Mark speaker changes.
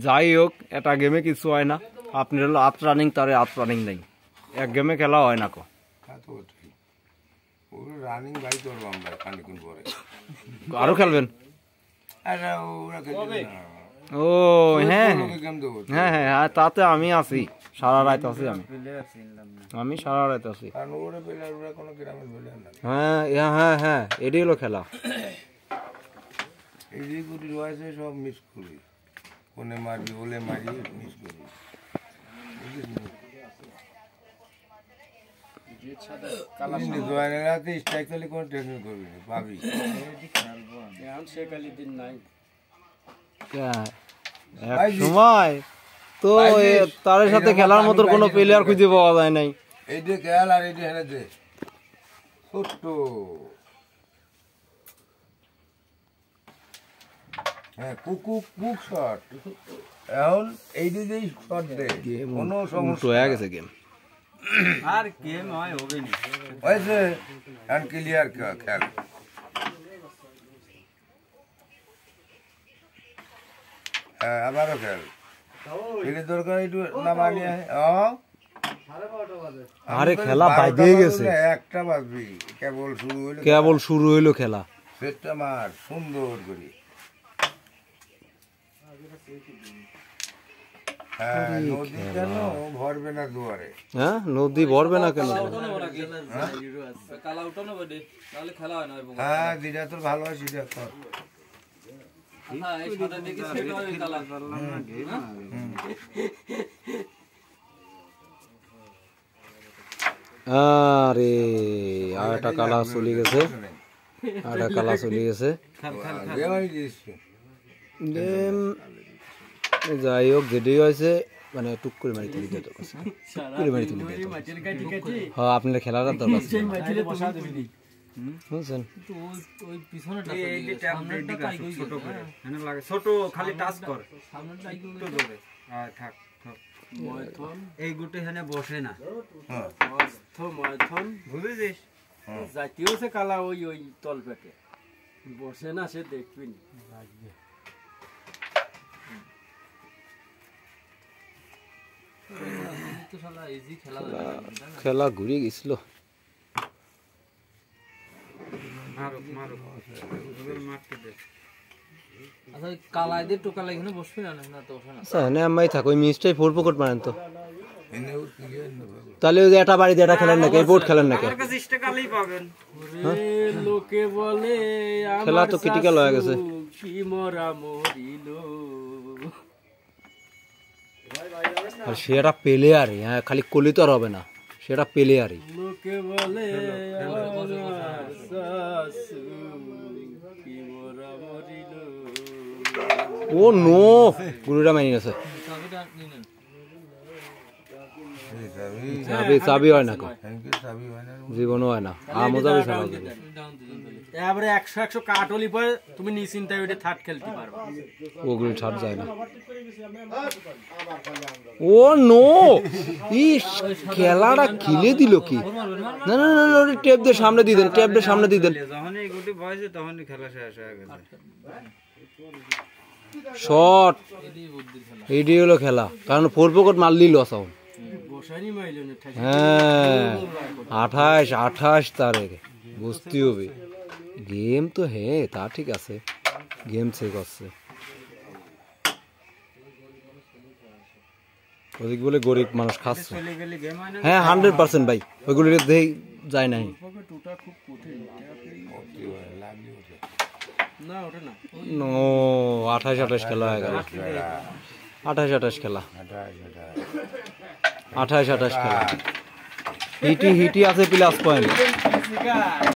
Speaker 1: যাই হোক, এটা গেমে কিছু হয় না। আপনার হলো আপ রানিং, তারে আপ রানিং নেই, এক গেমে খেলা হয় না। আরো খেলবেন? ও হ্যাঁ হ্যাঁ হ্যাঁ হ্যাঁ, তাতে আমি আছি, সারা রাত আছি আমি সারা রাত আছি। হ্যাঁ হ্যাঁ হ্যাঁ, এটাই হলো খেলা।
Speaker 2: সব মিস করি, কোনে মারি ওলে মারি মিস করি।
Speaker 1: সময় তো তার সাথে খেলার মতো কোনো প্লেয়ার খুঁজে পাওয়া যায় নাই।
Speaker 2: এই যে খেল আর এই যে হেরে দে ছোট্ট, হ্যাঁ কুকু কুক শট। এখন এই দিকেই শট দে, কোনো সমস্যা
Speaker 1: হয়ে গেছে গেম।
Speaker 3: আর গেম হয় হবে না,
Speaker 2: হয়েছে এখন ক্লিয়ার খেল। হ্যাঁ আবারও খেল, খেলে দরকার একটু নামা নিয়ে।
Speaker 1: আরে খেলা বাইরে গেছে,
Speaker 2: একটা বাজবি,
Speaker 1: কেবল শুরু হইলো খেলা।
Speaker 2: সেটটা মার সুন্দর করে। নদী কেন ভরবে না দুয়ারে?
Speaker 1: হ্যাঁ নদী ভরবে না কেন?
Speaker 2: হ্যাঁ যেটা তোর ভালো হয় সেটা কর।
Speaker 1: আরে আর একটা কালা চলে গেছে, আর একটা কালা চলে গেছে। গেম যাই হোক, যেটাই হয়েছে মানে টুক করে মারি তুলি দিয়ে দরকার, টুক করে মারি তুলি দিয়ে। হ্যাঁ আপনার খেলাটা দরকার বুঝছেন।
Speaker 3: ছোট খালি টাচ কর, থাক এই গুটি এখানে বসে না, বুঝেছিস? জাতীয় সে কালা ওই ওই তল পেটে বসে না, সে দেখবি না।
Speaker 1: খেলা ঘুরে গেছিল। তাহলে ওই একটা বাড়িতে এটা খেলেন নাকি, বোর্ড খেলেন নাকি?
Speaker 3: লোকে বলে
Speaker 1: খেলা তো ক্রিটিক্যাল হয়ে গেছে। আর সেটা প্লেয়ারই, হ্যাঁ খালি কলি তো আর হবে না, সেটা প্লেয়ারই।
Speaker 3: লোকে বলে
Speaker 1: ও নো, গুরুটা মাইনে গেছে। চাবি হয় না, জীবনও হয় না। আমজাবি সারা
Speaker 3: এবারে 100 কাটলি পরে তুমি নিশ্চিন্তায় ওইটা থার্ড খেলতে পারবে,
Speaker 1: ওগুলো ছাড় যায় না। ও নো, ইস খেলাটা খিলে দিল কি? না না না, টেপ দিয়ে সামনে দিয়ে দেন, টেপ দিয়ে সামনে দিয়ে দেন।
Speaker 3: যখনই গুটি বয়সে তখনই খেলা শেষ হয়ে গেছে।
Speaker 1: শট, এইটাই হলো খেলা, কারণ 4 পকেট মারলি লস আউট। হ্যাঁ 28 তারিখে বুঝতে হবে। গেম তো হ্যাঁ তা ঠিক আছে, গেম চেক করছে ওদিক বলে গরিব মানুষ খাচ্ছে। হ্যাঁ 100% ভাই, ওইগুলো দেখে যায় নাই। নো 28 খেলা হয়ে গেল, 28 খেলা, 28 খেলা। হিটি আছে প্লাস পয়েন্ট।